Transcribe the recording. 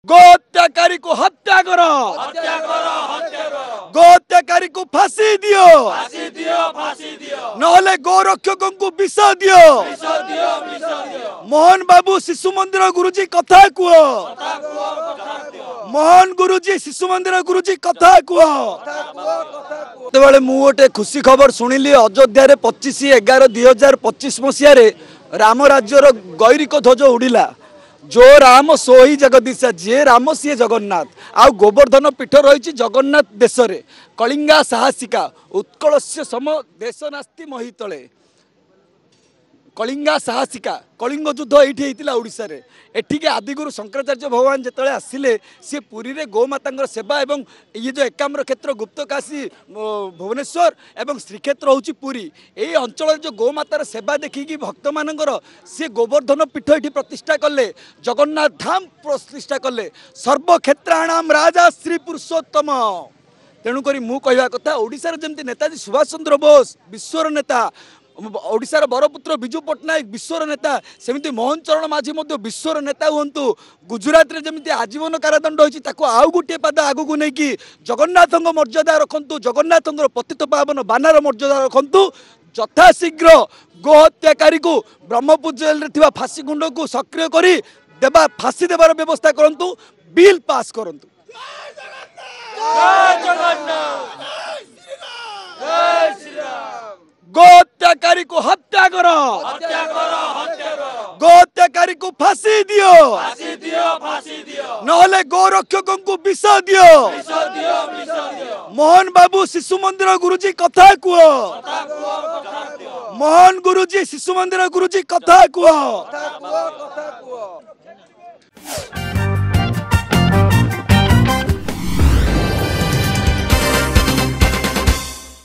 गोहत्याकारी को हत्या करो, गोहत्याकारी को फांसी दियो, नहले गोरक्षकों को विष दियो। मोहन बाबू शिशु मंदिर गुरुजी कथा कुओ, मोहन गुरुजी शिशु मंदिर गुरुजी कथा कुओ। तेबेले मु गोटे खुशी खबर शुणिली अयोध्या 25/11/2025 मसीह राम राज्यर गैरिक ध्वज उड़िला। जो राम सो ही जगदीश, जे राम सी जगन्नाथ। आ गोवर्धन पीठ रही जगन्नाथ देश रे। कलिंगा साहसिका उत्कलस्य सम देश नास्ति महितले। कलिंगा साहसिका कलिंग युद्ध ये ओडिशा रे। एठिके आदिगुरु शंकराचार्य भगवान जिते आसिले सी पुरी रे गोमाता सेवा एवं ये जो एकाम्र क्षेत्र गुप्तकाशी भुवनेश्वर एवं श्रीक्षेत्र हूँ पुरी यही अंचल जो गोमातार सेवा देखिकी भक्त मानकर सी गोवर्धन पीठ ये प्रतिष्ठा कले, जगन्नाथ धाम प्रतिष्ठा कले। सर्वक्षेत्राणाम राजा श्री पुरुषोत्तम। तेणुक मु कहवा कथा ओडिशार जमती नेताजी सुभाष चंद्र बोस विश्वर नेता, ओडिशार बरपुत्र बिजू पट्टनायक विश्वर नेता, सेमिति मोहन चरण माझी विश्वर नेता हुंतु। गुजरात रे जमिति आजीवन कारादंड होइछि ताको आउ गोटे पाद आगु नहीं कि जगन्नाथ मर्यादा रखंतु, जगन्नाथ पतित पावन बानार मर्यादा रखंतु। यथाशीघ्र गोहत्याकारी को ब्रह्मपुर जेल रे फांसी गुंड को सक्रिय करी देबा, फांसी देवार व्यवस्था करंतु, बिल पास करंतु। गोहत्याकारी को हत्या करो, गोहत्याकारी को फांसी दियो, नहले गोरक्षकों को विष दियो। मोहन बाबू शिशु मंदिर गुरुजी कथा कुओ, मोहन गुरुजी शिशु मंदिर गुरुजी कथा कुओ।